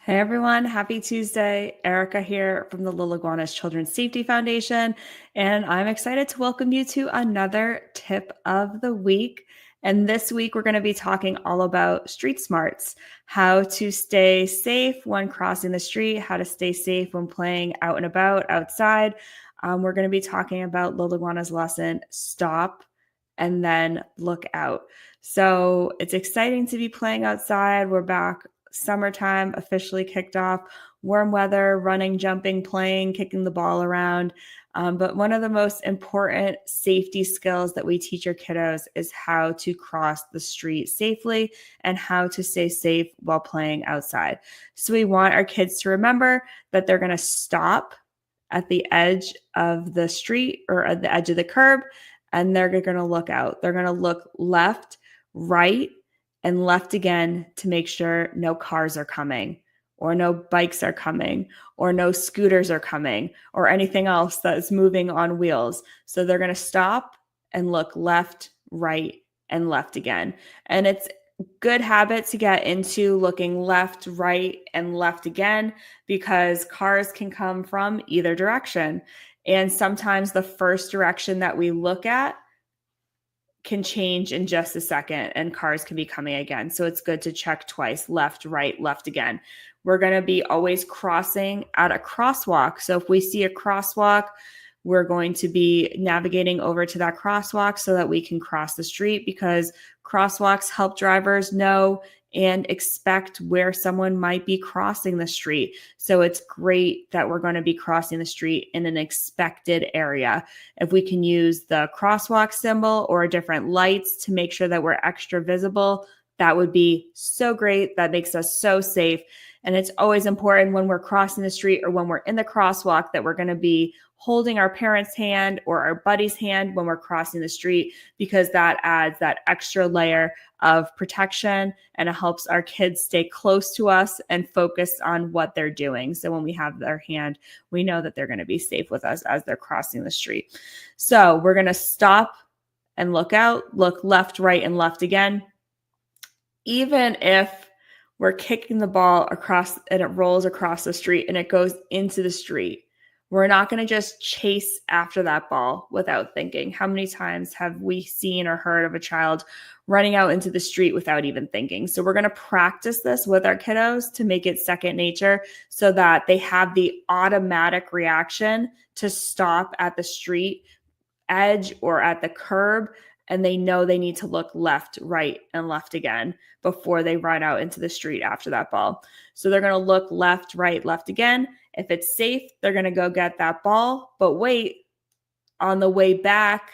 Hey everyone, happy Tuesday. Erica here from the Little Iguanas Children's Safety Foundation, and I'm excited to welcome you to another tip of the week. And this week, we're going to be talking all about street smarts, how to stay safe when crossing the street, how to stay safe when playing out and about outside. We're going to be talking about Little Iguana's lesson, stop and then look out. So it's exciting to be playing outside. We're back. Summertime officially kicked off. Warm weather, running, jumping, playing, kicking the ball around. But one of the most important safety skills that we teach our kiddos is how to cross the street safely and how to stay safe while playing outside. So we want our kids to remember that they're going to stop at the edge of the street or at the edge of the curb, and they're going to look out. They're going to look left, right, and left again to make sure no cars are coming or no bikes are coming or no scooters are coming or anything else that is moving on wheels. So they're going to stop and look left, right, and left again. And it's good habit to get into looking left, right, and left again because cars can come from either direction. And sometimes the first direction that we look at can change in just a second and cars can be coming again. So it's good to check twice, left, right, left again. We're going to be always crossing at a crosswalk. So if we see a crosswalk, we're going to be navigating over to that crosswalk so that we can cross the street because crosswalks help drivers know and expect where someone might be crossing the street. So it's great that we're going to be crossing the street in an expected area. If we can use the crosswalk symbol or different lights to make sure that we're extra visible, that would be so great. That makes us so safe. And it's always important when we're crossing the street or when we're in the crosswalk that we're going to be holding our parents' hand or our buddy's hand when we're crossing the street because that adds that extra layer of protection and it helps our kids stay close to us and focus on what they're doing. So when we have their hand, we know that they're going to be safe with us as they're crossing the street. So we're going to stop and look out, look left, right, and left again. Even if we're kicking the ball across and it rolls across the street and it goes into the street, we're not going to just chase after that ball without thinking. How many times have we seen or heard of a child running out into the street without even thinking? So we're going to practice this with our kiddos to make it second nature so that they have the automatic reaction to stop at the street edge or at the curb and they know they need to look left, right, and left again before they run out into the street after that ball. So they're going to look left, right, left again. If it's safe, they're going to go get that ball. But wait, on the way back,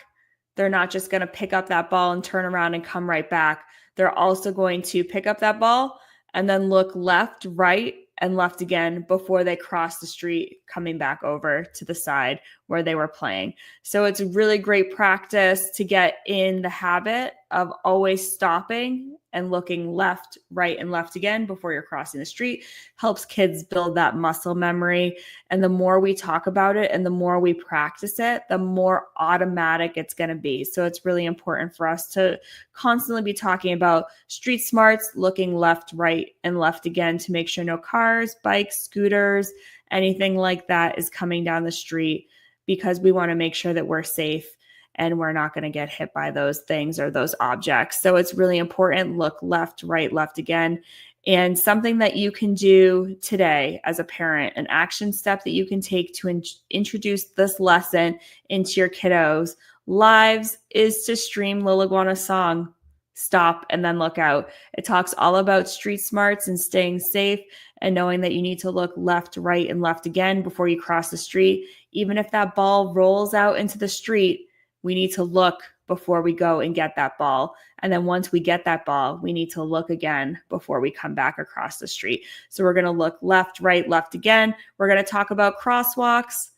they're not just going to pick up that ball and turn around and come right back. They're also going to pick up that ball and then look left, right, and left again before they cross the street, coming back over to the side where they were playing. So it's really great practice to get in the habit of always stopping and looking left, right, and left again before you're crossing the street. Helps kids build that muscle memory. And the more we talk about it and the more we practice it, the more automatic it's going to be. So it's really important for us to constantly be talking about street smarts, looking left, right, and left again to make sure no cars, bikes, scooters, anything like that is coming down the street because we want to make sure that we're safe and we're not going to get hit by those things or those objects. So it's really important. Look left, right, left again. And something that you can do today as a parent, an action step that you can take to introduce this lesson into your kiddos' lives is to stream Lil Iguana's song, Stop and Then Look Out. It talks all about street smarts and staying safe and knowing that you need to look left, right, and left again before you cross the street. Even if that ball rolls out into the street, we need to look before we go and get that ball. And then once we get that ball, we need to look again before we come back across the street. So we're going to look left, right, left again. We're going to talk about crosswalks.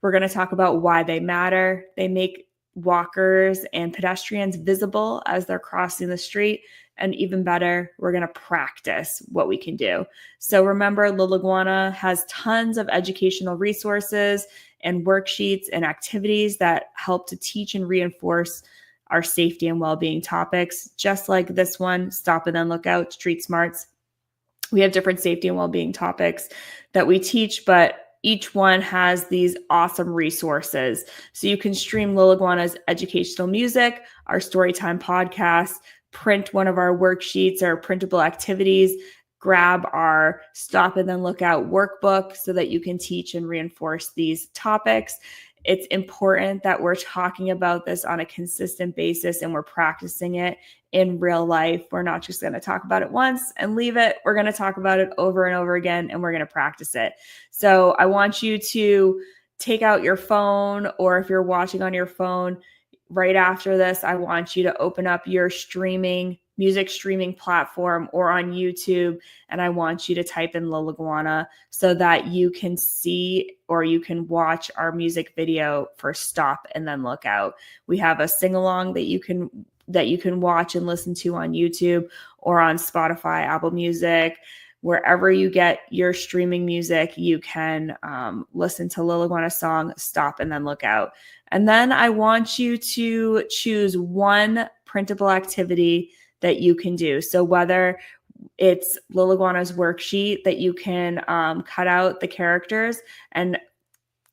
We're going to talk about why they matter. They make walkers and pedestrians visible as they're crossing the street. And even better, we're going to practice what we can do. So remember, Lil Iguana has tons of educational resources and worksheets and activities that help to teach and reinforce our safety and well-being topics, just like this one, Stop and Then Look Out, Street Smarts. We have different safety and well-being topics that we teach, but each one has these awesome resources. So you can stream Liliguana's educational music, our Storytime podcast, print one of our worksheets or printable activities, grab our Stop and Then Look Out workbook so that you can teach and reinforce these topics. It's important that we're talking about this on a consistent basis and we're practicing it in real life. We're not just going to talk about it once and leave it. We're going to talk about it over and over again, and we're going to practice it. So I want you to take out your phone, or if you're watching on your phone right after this, I want you to open up your music streaming platform or on YouTube, and I want you to type in Liliguana so that you can see or you can watch our music video for Stop and Then Look Out. We have a sing-along that you can watch and listen to on YouTube or on Spotify, Apple Music. Wherever you get your streaming music, you can listen to Liliguana's song, Stop and Then Look Out. And then I want you to choose one printable activity that you can do. So whether it's Liliguana's worksheet that you can cut out the characters and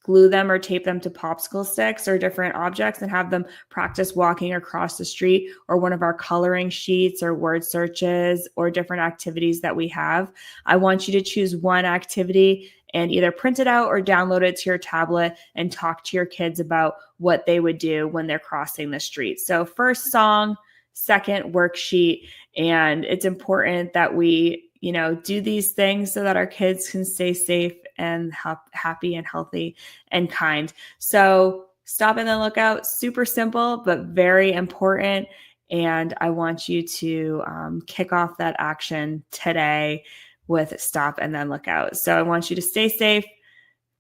glue them or tape them to popsicle sticks or different objects and have them practice walking across the street, or one of our coloring sheets or word searches or different activities that we have. I want you to choose one activity and either print it out or download it to your tablet and talk to your kids about what they would do when they're crossing the street. So first song, second worksheet, and it's important that we do these things so that our kids can stay safe and happy and healthy and kind. So Stop and Then Look Out, super simple, but very important. And I want you to kick off that action today with Stop and Then Look Out. So I want you to stay safe,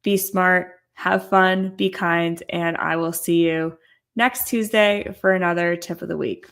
be smart, have fun, be kind, and I will see you next Tuesday for another tip of the week.